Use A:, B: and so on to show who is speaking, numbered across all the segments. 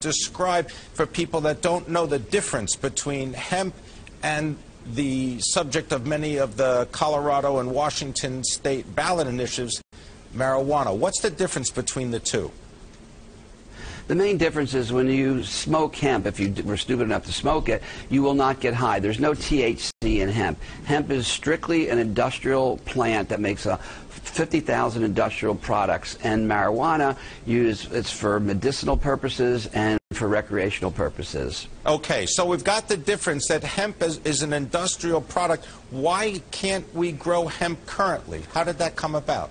A: describe for people that don't know the difference between hemp and the subject of many of the Colorado and Washington state ballot initiatives, marijuana. What's the difference between the two?
B: The main difference is when you smoke hemp, if you were stupid enough to smoke it, you will not get high. There's no THC in hemp. Hemp is strictly an industrial plant that makes 50,000 industrial products, and marijuana it's for medicinal purposes and for recreational purposes.
A: Okay, so we've got the difference that hemp is an industrial product. Why can't we grow hemp currently? How did that come about?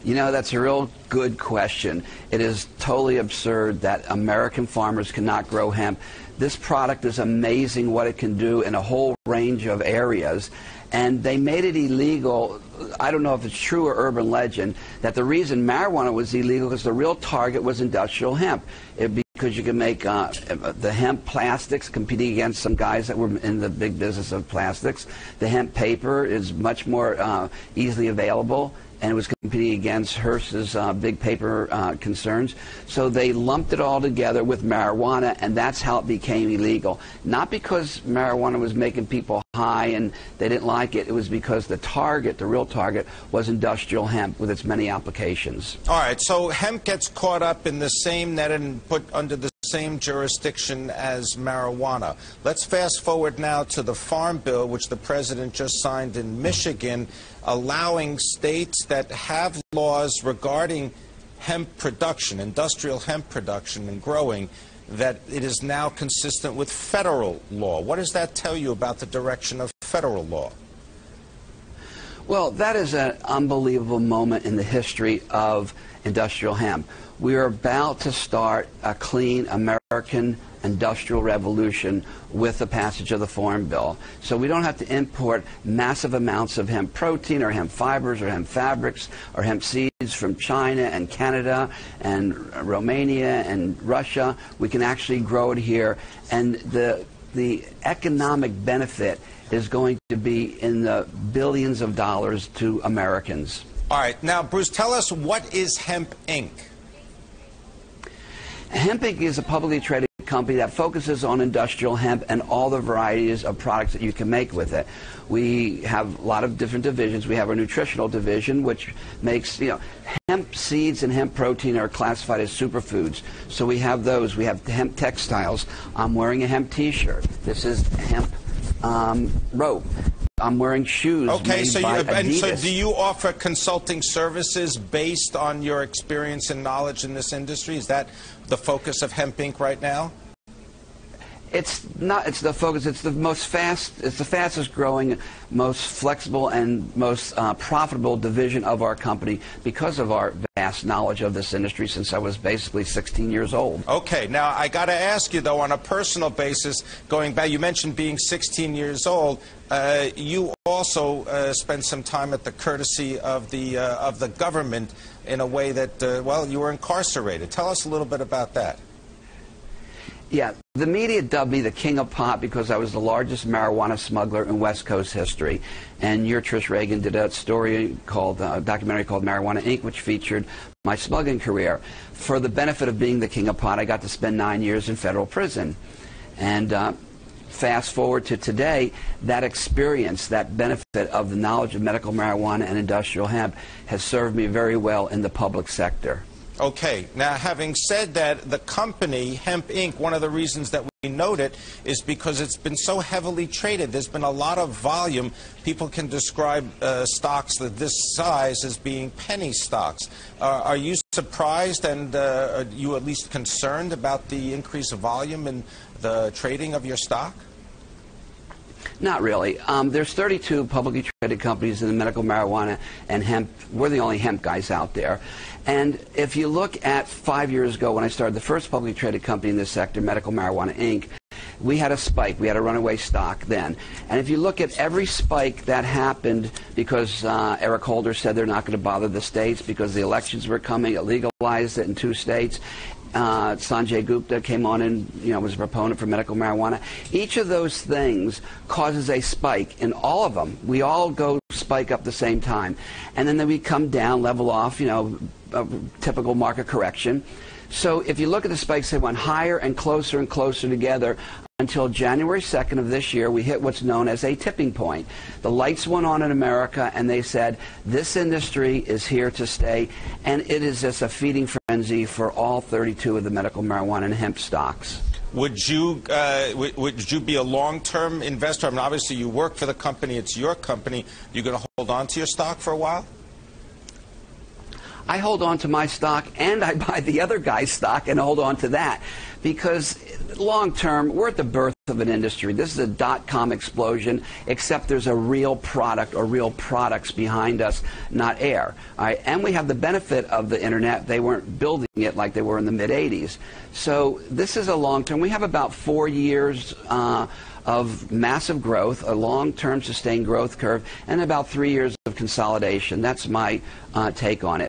B: You know, that's a real good question. It is totally absurd that American farmers cannot grow hemp. This product is amazing what it can do in a whole range of areas. And they made it illegal. I don't know if it's true or urban legend, that the reason marijuana was illegal because the real target was industrial hemp. Because you can make the hemp plastics, competing against some guys that were in the big business of plastics. The hemp paper is much more easily available, and it was competing against Hearst's big paper concerns. So they lumped it all together with marijuana, and that's how it became illegal. Not because marijuana was making people high and they didn't like it. It was because the target, the real target, was industrial hemp with its many applications.
A: All right, so hemp gets caught up in the same net and put under the same jurisdiction as marijuana. Let's fast forward now to the Farm Bill, which the President just signed in Michigan, allowing states that have laws regarding hemp production, industrial hemp production and growing, that it is now consistent with federal law. What does that tell you about the direction of federal law?
B: Well, that is an unbelievable moment in the history of industrial hemp. We are about to start a clean American industrial revolution with the passage of the Farm Bill. So we don't have to import massive amounts of hemp protein or hemp fibers or hemp fabrics or hemp seeds from China and Canada and Romania and Russia. We can actually grow it here, and the economic benefit is going to be in the billions of dollars to Americans.
A: All right. Now, Bruce, tell us, what is Hemp Inc.?
B: Hemp Inc. is a publicly traded company that focuses on industrial hemp and all the varieties of products that you can make with it. We have a lot of different divisions. We have our nutritional division, which makes, hemp seeds and hemp protein are classified as superfoods. So we have those. We have hemp textiles. I'm wearing a hemp t-shirt. This is hemp rope. I'm wearing shoes made by Adidas.
A: So do you offer consulting services based on your experience and knowledge in this industry? Is that the focus of Hemp Inc. right now?
B: It's not. It's the focus. It's the fastest growing, most flexible, and most profitable division of our company because of our vast knowledge of this industry since I was basically 16 years old.
A: Okay. Now, I got to ask you, though, on a personal basis, going back, you mentioned being 16 years old. You also spent some time at the courtesy of the government in a way that, well, you were incarcerated. Tell us a little bit about that.
B: Yeah, the media dubbed me the king of pot because I was the largest marijuana smuggler in West Coast history. And your Trish Reagan did a story called, a documentary called Marijuana Inc., which featured my smuggling career. For the benefit of being the king of pot, I got to spend 9 years in federal prison. And fast forward to today, that experience, that benefit of the knowledge of medical marijuana and industrial hemp has served me very well in the public sector.
A: Okay. Now, having said that, the company, Hemp Inc., one of the reasons that we note it is because it's been so heavily traded. There's been a lot of volume. People can describe stocks of this size as being penny stocks. Are you surprised, and are you at least concerned about the increase of volume in the trading of your stock?
B: Not really. There's 32 publicly traded companies in the medical marijuana and hemp. We're the only hemp guys out there. And if you look at 5 years ago when I started the first publicly traded company in this sector, Medical Marijuana Inc., we had a spike. We had a runaway stock then. And if you look at every spike that happened because Eric Holder said they're not going to bother the states because the elections were coming, it legalized it in 2 states. Sanjay Gupta came on and was a proponent for medical marijuana. Each of those things causes a spike in all of them. We all go spike up the same time, and then we come down, level off, a typical market correction. So if you look at the spikes, they went higher and closer together until January 2nd of this year. We hit what's known as a tipping point. The lights went on in America, and they said, this industry is here to stay, and it is just a feeding frenzy for all 32 of the medical marijuana and hemp stocks.
A: Would you be a long-term investor? I mean, obviously you work for the company, it's your company. You're going to hold on to your stock for a while?
B: I hold on to my stock, and I buy the other guy's stock and hold on to that, because long term, we're at the birth of an industry. This is a dot-com explosion, except there's a real product or real products behind us, not air. All right? And we have the benefit of the internet. They weren't building it like they were in the mid-'80s. So this is a long term. We have about 4 years of massive growth, a long-term sustained growth curve, and about 3 years of consolidation. That's my take on it.